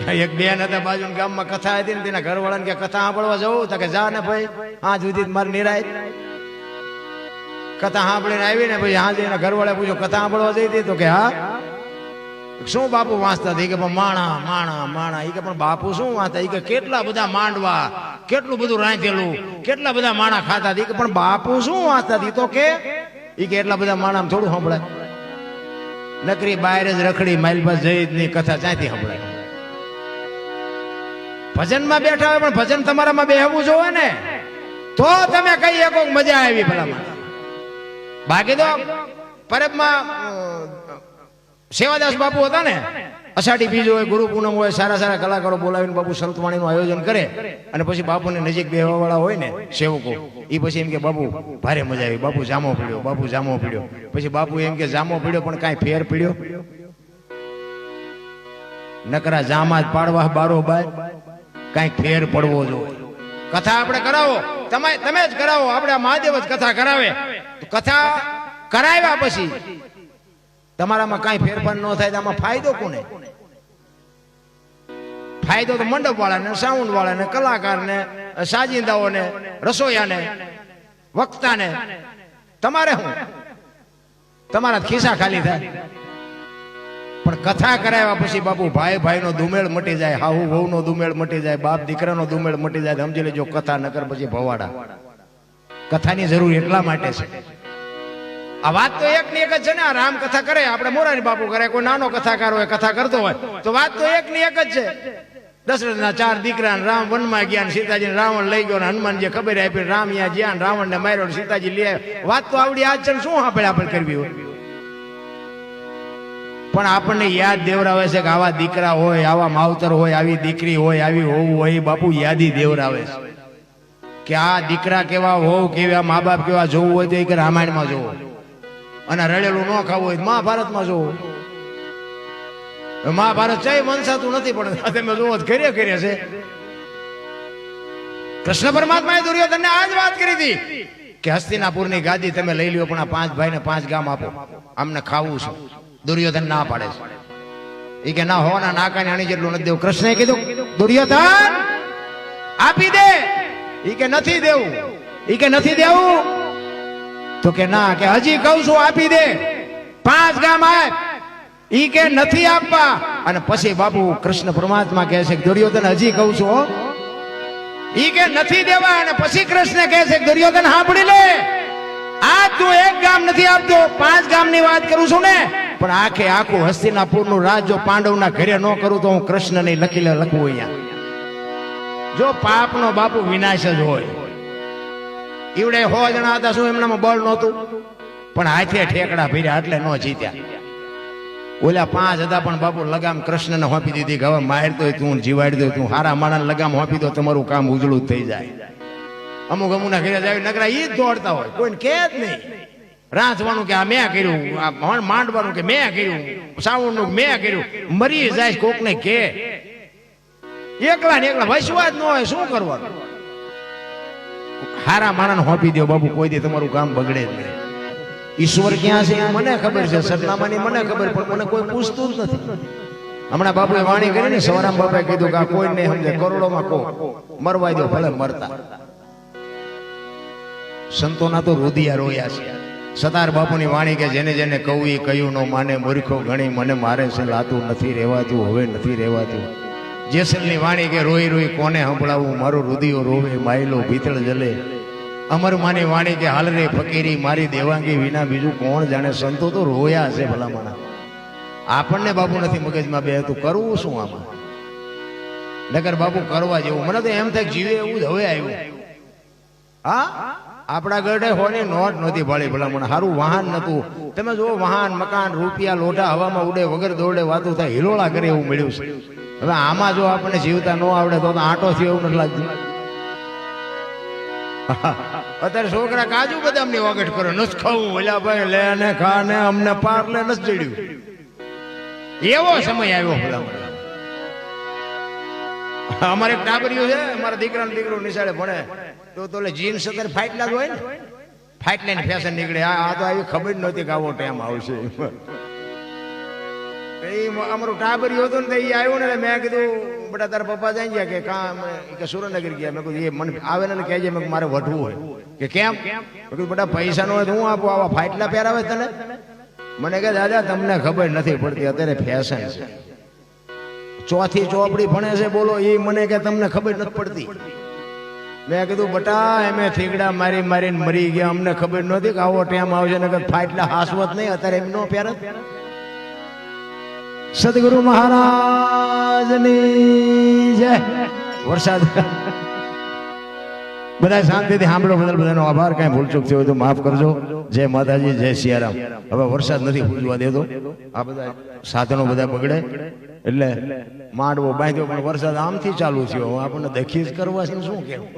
એક બેન હતા બાજુ ગામમાં કથા હતી ને તેના ઘરવાળાને કે કથા સાંભળવા જવું તો કે જા ને ભાઈ હા જુદી મારી નિરાય કથા સાંભળીને આવી ને પછી હા એના ઘરવાળા પૂછ્યો કથા સાંભળવા જઈ હતી તો કે હા શું બાપુ વાંચતા હતા કે માણા માણા માણા એ કે પણ બાપુ શું વાંચતા એ કે કેટલા બધા માંડવા કેટલું બધું રાંધેલું કેટલા બધા માણા ખાતા હતા કે પણ બાપુ શું વાંચતા હતી તો કે એ કે એટલા બધા માણા થોડું સાંભળાય નકરી બહાર જ રખડી માઇલ પાસ જઈ ની કથા ચાંથી સાંભળાય ભજનમાં બેઠા હોય પણ ભજન તમારામાં બેહવું જોવે ને તો તમે કઈ એક મજા આવી ભલામાં બાકી તો પરબમાં સેવાદાસ બાપુ હતા ને અષાઢી બીજ હોય ગુરુ પૂનમ હોય સારા સારા કલાકારો બોલાવીને બાપુ સંતવાણીનું આયોજન કરે અને પછી બાપુની નજીક બેહવા વાળા હોય ને સેવકો એ પછી એમ કે બાપુ ભારે મજા આવી બાપુ જામો પીડ્યો બાપુ જામો પીડ્યો પછી બાપુ એમ કે જામો પીડ્યો પણ કાંઈ ફેર પીડ્યો નકરા જામા જ પાડવા બારો બાય કાંઈક ફેર પડવો જોઈએ કથા આપણે કરાવો તમે જ કરાવો આપણે મહાદેવ જ કથા કરાવે કથા કરાવ્યા પછી તમારામાં કાંઈ ફેરફાર ન થાય તો આમાં ફાયદો કોને ફાયદો તો મંડપ વાળાને સાઉન્ડ વાળાને કલાકારને સાજિંદાઓને રસોઈયાને વક્તાને તમારે શું તમારા ખિસ્સા ખાલી થાય પણ કથા કરાવ્યા પછી બાપુ ભાઈ ભાઈ નો દુમેળ મટી જાય હાહુ વહુ નો દુમેળ મટી જાય બાપ દીકરાનો દુમેળ મટી જાય સમજી લેજો કથા નકર પછી ભવાડા કથાની જરૂર એટલા માટે છે આ વાત તો એક ની એક જ છે ને આ રામ કથા કરે આપણે મોરારી બાપુ કરે કોઈ નાનો કથાકાર હોય કથા કરતો હોય તો વાત તો એક ની એક જ છે દશરથના 4 દીકરા રામ વનમાં ગયા ને સીતાજી રાવણ લઈ ગયો ને હનુમાનજી ખબર આપી રામ અહીંયા જ્યાં રાવણ ને માર્યો સીતાજી લે વાત તો આવડી આજ છે શું આપણે કરવી હોય પણ આપણને યાદ દેવરાવે છે કે આવા દીકરા હોય આવા માવતર હોય આવી દીકરી હોય આવી હોવું હોય બાપુ યાદી દેવરાવે છે કે આ દીકરા કેવા હોવ કેવા મા બાપ કેવા જોવું હોય તો એક રામાયણમાં જોવો અને રડેલું ન ખાવું હોય મહાભારતમાં જોવો મહાભારત ચાય વંશાતું નથી પણ તમે જોવો ઘરે છે કૃષ્ણ પરમાત્માએ દુર્યોધનને આ જ વાત કરી હતી કે હસ્તિનાપુરની ગાદી તમે લઈ લ્યો પણ આ 5 ભાઈને 5 ગામ આપો અમને ખાવું છે દુર્યોધન ના પાડે છે એ કે ના હોના નાકાને આણી જેટલું નથી દેવું કૃષ્ણએ કીધું દુર્યોધન આપી દે એ કે નથી દેવું તો કે ના કે હજી કહું છું આપી દે 5 ગામ આપ ઈ કે નથી આપવા અને પછી બાપુ કૃષ્ણ પરમાત્મા કહે છે કે દુર્યોધન હજી કહું છું ઈ કે નથી દેવા અને પછી કૃષ્ણ કહે છે કે દુર્યોધન સાંભળી લે આ તું 1 ગામ નથી આપતો 5 ગામની વાત કરું છું ને પણ આખે આખું હસ્તિનાપુરનું રાજ જો પાંડવના ઘરે ન કરું તો હું કૃષ્ણને લખવું અહીંયા જો પાપનો બાપુ વિનાશ જ હોય ઈવડે 100 જણા હતા શું એમનામાં બળ નહોતું પણ હાથે ઠેકડા ભર્યા એટલે ન જીત્યા ઓલા 5 હતા પણ બાપુ લગામ કૃષ્ણને હોપી દીધી કે હવે મારતો હોય તું જીવાડી દો તું હારા માણાને લગામ હોપી દો તમારું કામ ઉજળું થઈ જાય અમુક અમુકના ઘરે જાય નકરા ઈ જ દોડતા હોય કોઈને કહે જ નહીં રાંધવાનું કે આ મેં કર્યું આ માંડવાનું કે મેં કર્યું સાવણનું મેં કર્યું મરી જાય કોકને કે એકલા ને એકલા વસવા જ ન હોય શું કરવાનું હારા માણસને હોપી દો બાબુ કોઈ દે તમારું કામ બગડે જ નહીં ઈશ્વર ક્યાં છે મને ખબર છે સરનામાની મને ખબર પણ મને કોઈ પૂછતું જ નથી હમણાં બાપુએ વાણી કરી ને સવારામ બાપાએ કીધું કે આ કોઈ નહીં સમજે કરોડોમાં કો મરવા દો ભલે મરતા સંતોના તો રુધિયા રોયા છે સતાર બાપુની વાણી કે જેને જેને કહું એ કહ્યું નો માને મૂર્ખો ઘણી મને મારે છે લાતું નથી રહેવાતું હવે નથી રહેવાતું જેસલની વાણી કે રોઈ રોઈ કોને સંભળાવું મારું રુધિયો રોવે માયલો ભીતળ જલે અમર માની વાણી કે હાલ રે ફકીરી મારી દેવાંગી વિના બીજું કોણ જાણે સંતો તો રોયા હશે ભલામણા આપણને બાપુ નથી મગજમાં બે તું કરવું શું આમાં નગર બાપુ કરવા જેવું મને તો એમ થાય જીવે એવું જ હવે આવ્યું હા આપણા ગઢે હોની નોટ નહોતી ભાળી ભલામણ સારું વાહન નતું તમે જો વાહન મકાન રૂપિયા લોઢા હવામાં ઉડે વગર દોડે વાતું થાય હિલોળા કરે એવું મળ્યું છે હવે આમાં જો આપણને જીવતા ન આવડે તો આંટો થયો એવું નથી લાગતું અત્યારે છોકરા કાજુ બદામની વગટ કરો નથી ખાવું ઓલા ભાઈ લે ને ખા ને અમને પાર લે નથી ચડ્યું એવો સમય આવ્યો ભલામણ અમારે એક ટાબરિયું છે અમારા દીકરાનો દીકરો નિશાળે ભણે તો જીન્સ અત્યારે ફાટલા જ હોય ને ફાટલા ની ફેશન નીકળે આ તો આવી ખબર નહોતી કે આવો ટાઈમ આવશે અમારું ટાબરિયું હતું ને એ આવ્યો ને મેં કીધું બેટા તારા પપ્પા જાય ગયા કે કામ કે સુરેન્દ્રનગર ગયા. મેં કીધું એ મને આવે ને કહેજે મેં મારે વઢવું હોય કે કેમ. મેં કીધું બેટા પૈસા નો હોય તો હું આપું, આવા ફાટલા પહેરાવે તને. મને કે દાદા તમને ખબર નથી પડતી, અત્યારે ફેશન છે. ચોથી ચોપડી ભણે છે બોલો, એ મને કે તમને ખબર નથી પડતી. મેં કીધું બટા એમે થીગડા મારી મારીને મરી ગયા, અમને ખબર નહોતી કે આવો ટાઈમ આવશે ને ફાટલા હાસવત નહીં, અત્યારે એમ નો પહેરત. સદગુરુ મહારાજની જય. વરસાદ બધા શાંતિથી સાંભળો, બધાનો આભાર. કાંઈ ભૂલચૂક થયો હોય તો માફ કરજો. જય માતાજી, જય સિયારામ. હવે વરસાદ નથી ફૂલવા દેતો, આ બધા સાધનો બધા બગડે એટલે માંડવો બાંધ્યો, પણ વરસાદ આમથી ચાલુ થયો. આપણને દખી જ કરવા છે શું કેવું.